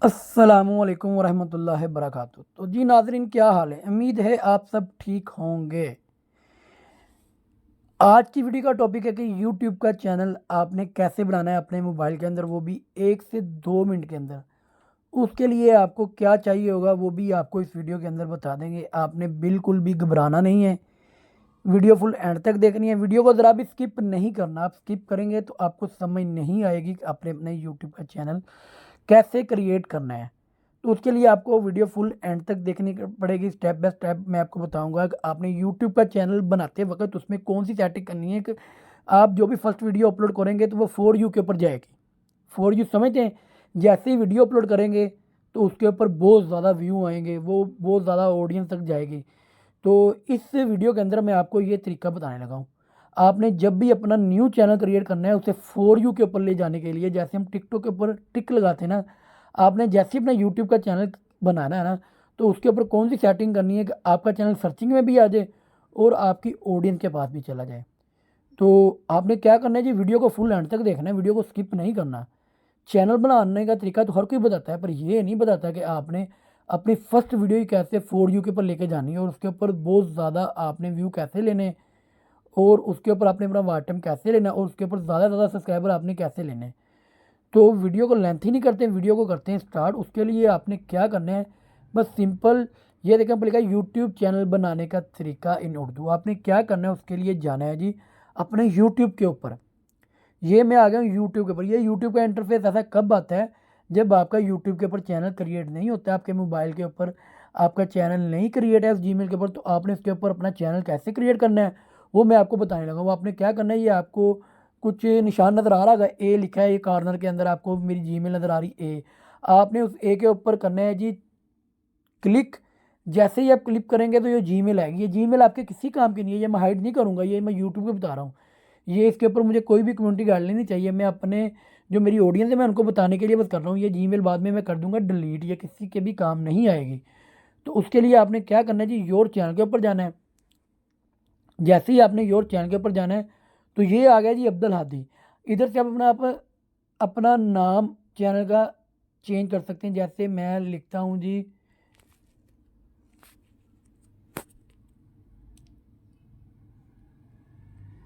अस्सलामुअलैकुम वरहमतुल्लाहि वबरकातुहू। तो जी नाज़रीन, क्या हाल है? उम्मीद है आप सब ठीक होंगे। आज की वीडियो का टॉपिक है कि यूट्यूब का चैनल आपने कैसे बनाना है अपने मोबाइल के अंदर, वो भी 1 से 2 मिनट के अंदर। उसके लिए आपको क्या चाहिए होगा वो भी आपको इस वीडियो के अंदर बता देंगे। आपने बिल्कुल भी घबराना नहीं है, वीडियो फुल एंड तक देखनी है। वीडियो को ज़रा भी स्किप नहीं करना, आप स्किप करेंगे तो आपको समझ नहीं आएगी कि आपने अपने यूट्यूब का चैनल कैसे क्रिएट करना है। तो उसके लिए आपको वीडियो फुल एंड तक देखनी पड़ेगी। स्टेप बाय स्टेप मैं आपको बताऊंगा कि आपने यूट्यूब का चैनल बनाते वक्त उसमें कौन सी सेटिंग करनी है कि आप जो भी फर्स्ट वीडियो अपलोड करेंगे तो वो फॉर यू के ऊपर जाएगी। फॉर यू समझते हैं? जैसे ही वीडियो अपलोड करेंगे तो उसके ऊपर बहुत ज़्यादा व्यू आएंगे, वो बहुत ज़्यादा ऑडियंस तक जाएगी। तो इस वीडियो के अंदर मैं आपको ये तरीका बताने लगा हूँ। आपने जब भी अपना न्यू चैनल क्रिएट करना है उसे फॉर यू के ऊपर ले जाने के लिए, जैसे हम टिकटॉक के ऊपर टिक लगाते हैं ना, आपने जैसे ही अपना यूट्यूब का चैनल बनाना है ना, तो उसके ऊपर कौन सी सेटिंग करनी है कि आपका चैनल सर्चिंग में भी आ जाए और आपकी ऑडियंस के पास भी चला जाए। तो आपने क्या करना है जी, वीडियो को फुल एंड तक देखना है, वीडियो को स्किप नहीं करना। चैनल बनाने का तरीका तो हर कोई बताता है, पर ये नहीं बताता कि आपने अपनी फर्स्ट वीडियो ही कैसे फॉर यू के ऊपर लेके जानी है और उसके ऊपर बहुत ज़्यादा आपने व्यू कैसे लेने हैं और उसके ऊपर आपने अपना वाच टाइम कैसे लेना है और उसके ऊपर ज़्यादा से ज़्यादा सब्सक्राइबर आपने कैसे लेने हैं। तो वीडियो को लेंथ ही नहीं करते, वीडियो को करते हैं स्टार्ट। उसके लिए आपने क्या करना है, बस सिंपल ये देखना पड़ेगा यूट्यूब चैनल बनाने का तरीका इन उर्दू। आपने क्या करना है, उसके लिए जाना है जी अपने यूट्यूब के ऊपर। ये मैं आ गया हूँ यूट्यूब के ऊपर। ये यूट्यूब का इंटरफेस ऐसा कब आता है, जब आपका यूट्यूब के ऊपर चैनल क्रिएट नहीं होता है, आपके मोबाइल के ऊपर आपका चैनल नहीं क्रिएट है उस जीमेल के ऊपर। तो आपने उसके ऊपर अपना चैनल कैसे क्रिएट करना है वो मैं आपको बताने लगा हूँ। आपने क्या करना है, ये आपको कुछ निशान नज़र आ रहा है, ए लिखा है, ये कॉर्नर के अंदर आपको मेरी जीमेल नज़र आ रही ए। आपने उस ए के ऊपर करना है जी क्लिक। जैसे ही आप क्लिक करेंगे तो ये जीमेल आएगी। ये जीमेल आपके किसी काम की नहीं है, ये मैं हाइड नहीं करूँगा, ये मैं यूट्यूब पे बता रहा हूँ। ये इसके ऊपर मुझे कोई भी कम्युनिटी गाइडलाइन नहीं चाहिए, मैं अपने जो मेरी ऑडियंस है मैं उनको बताने के लिए बस कर रहा हूँ। ये जीमेल बाद में मैं कर दूंगा डिलीट, ये किसी के भी काम नहीं आएगी। तो उसके लिए आपने क्या करना है जी, योर चैनल के ऊपर जाना है। जैसे ही आपने योर चैनल के ऊपर जाना है तो ये आ गया जी अब्दुल हादी। इधर से आप अपना नाम चैनल का चेंज कर सकते हैं। जैसे मैं लिखता हूँ जी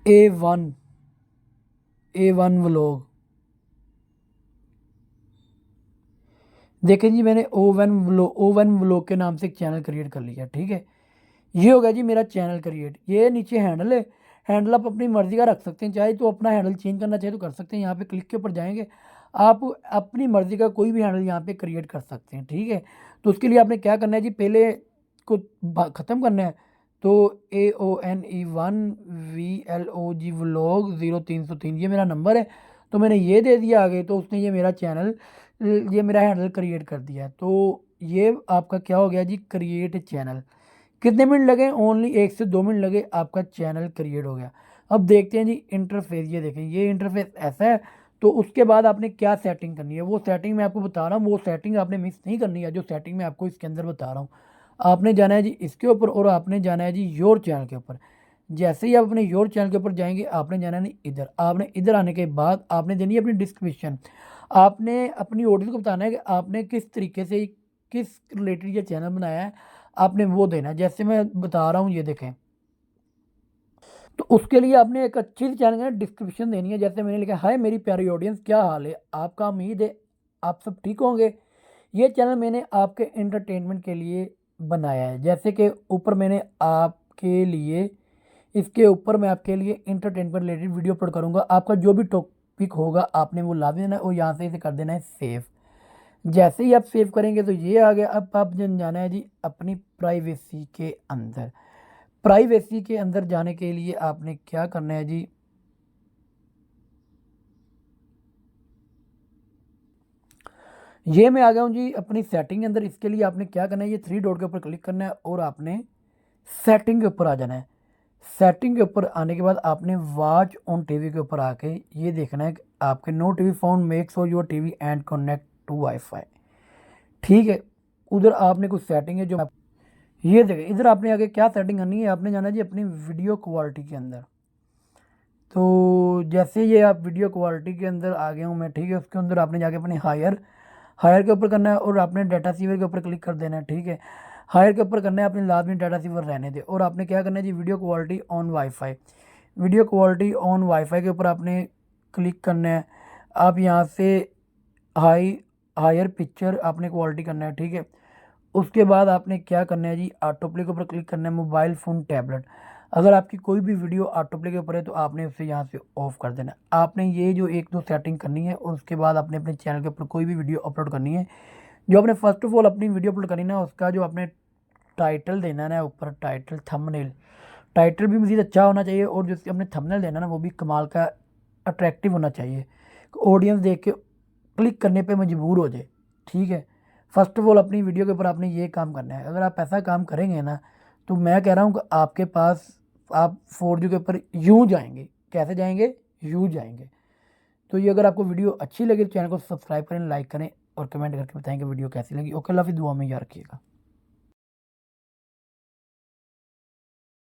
ए वन व्लॉग। देखें जी, मैंने ओ वन व्लॉग के नाम से एक चैनल क्रिएट कर लिया, ठीक है। ये हो गया जी मेरा चैनल क्रिएट। ये नीचे हैंडल है, हैंडल आप अपनी मर्ज़ी का रख सकते हैं, चाहे तो अपना हैंडल चेंज करना चाहे तो कर सकते हैं। यहाँ पे क्लिक के ऊपर जाएंगे, आप अपनी मर्ज़ी का कोई भी हैंडल यहाँ पे क्रिएट कर सकते हैं, ठीक है। तो उसके लिए आपने क्या करना है जी, पहले को ख़त्म करना है। तो AONE1VLOG व्लॉग 0303 ये मेरा नंबर है, तो मैंने ये दे दिया आगे। तो उसने ये मेरा चैनल, ये मेरा हैंडल क्रिएट कर दिया है। तो ये आपका क्या हो गया जी, क्रिएट चैनल। कितने मिनट लगे? ओनली 1 से 2 मिनट लगे, आपका चैनल क्रिएट हो गया। अब देखते हैं जी इंटरफेस। ये देखें, ये इंटरफेस ऐसा है। तो उसके बाद आपने क्या सेटिंग करनी है, वो सेटिंग मैं आपको बता रहा हूँ। वो सेटिंग आपने मिस नहीं करनी है, जो सेटिंग मैं आपको इसके अंदर बता रहा हूँ। आपने जाना है जी इसके ऊपर और आपने जाना है जी योर चैनल के ऊपर। जैसे ही आप अपने योर चैनल के ऊपर जाएंगे आपने जाना नहीं इधर। आपने इधर आने के बाद आपने देनी है अपनी डिस्क्रिप्शन। आपने अपनी ऑडियंस को बताना है कि आपने किस तरीके से, किस रिलेटेड ये चैनल बनाया है, आपने वो देना है। जैसे मैं बता रहा हूँ, ये देखें। तो उसके लिए आपने एक अच्छी सी चैनल का डिस्क्रिप्शन देनी है। जैसे मैंने लिखा, हाय मेरी प्यारी ऑडियंस, क्या हाल है आपका, उम्मीद है आप सब ठीक होंगे। ये चैनल मैंने आपके एंटरटेनमेंट के लिए बनाया है। जैसे कि ऊपर मैंने आपके लिए, इसके ऊपर मैं आपके लिए एंटरटेनमेंट रिलेटेड वीडियो अपलोड करूँगा। आपका जो भी टॉपिक होगा आपने वो ला देना है और यहाँ से इसे कर देना है सेव। जैसे ही आप सेव करेंगे तो ये आ गया। अब आप जाना है जी अपनी प्राइवेसी के अंदर। प्राइवेसी के अंदर जाने के लिए आपने क्या करना है जी, ये मैं आ गया हूँ जी अपनी सेटिंग के अंदर। इसके लिए आपने क्या करना है, ये 3 डॉट के ऊपर क्लिक करना है और आपने सेटिंग के ऊपर आ जाना है। सेटिंग के ऊपर आने के बाद आपने वॉच ऑन टीवी के ऊपर आके ये देखना है कि आपके no TV found, make sure your TV and connect to WiFi, ठीक है। उधर आपने कुछ सेटिंग है जो ये देखें। इधर आपने आगे क्या सेटिंग करनी है, आपने जाना जी अपनी वीडियो क्वालिटी के अंदर। तो जैसे ये आप वीडियो क्वालिटी के अंदर आ गया हूँ मैं, ठीक है। उसके अंदर आपने जाके अपने हायर हायर के ऊपर करना है और आपने डाटा सीवर के ऊपर क्लिक कर देना है, ठीक है। हायर के ऊपर करना है, आपने लाजमी डाटा सीवर रहने दे। और आपने क्या करना है जी, video quality on wifi, video quality on wifi के ऊपर आपने क्लिक करना है। आप यहाँ से हायर पिक्चर आपने क्वालिटी करना है, ठीक है। उसके बाद आपने क्या करना है जी, ऑटो प्ले के ऊपर क्लिक करना है, मोबाइल फ़ोन टैबलेट। अगर आपकी कोई भी वीडियो ऑटो प्ले के ऊपर है तो आपने उसे यहाँ से ऑफ़ कर देना है। आपने ये जो 1-2 सेटिंग करनी है और उसके बाद आपने अपने चैनल के ऊपर कोई भी वीडियो अपलोड करनी है। जो आपने फर्स्ट ऑफ ऑल अपनी वीडियो अपलोड करनी है ना, उसका जो आपने टाइटल देना है ना ऊपर, टाइटल थंबनेल, टाइटल भी मज़ीद अच्छा होना चाहिए और जो आपने थंबनेल देना है ना वो भी कमाल का अट्रैक्टिव होना चाहिए, ऑडियंस देख के क्लिक करने पे मजबूर हो जाए, ठीक है। फर्स्ट ऑफ ऑल अपनी वीडियो के ऊपर आपने ये काम करना है। अगर आप ऐसा काम करेंगे ना तो मैं कह रहा हूँ कि आपके पास आप 4G के ऊपर यूँ जाएंगे। कैसे जाएंगे? यूँ जाएंगे। तो ये अगर आपको वीडियो अच्छी लगे तो चैनल को सब्सक्राइब करें, लाइक करें और कमेंट करके बताएं कि वीडियो कैसी लगी। ओके, अल्लाह हाफ़िज़, दुआ में याद रखिएगा।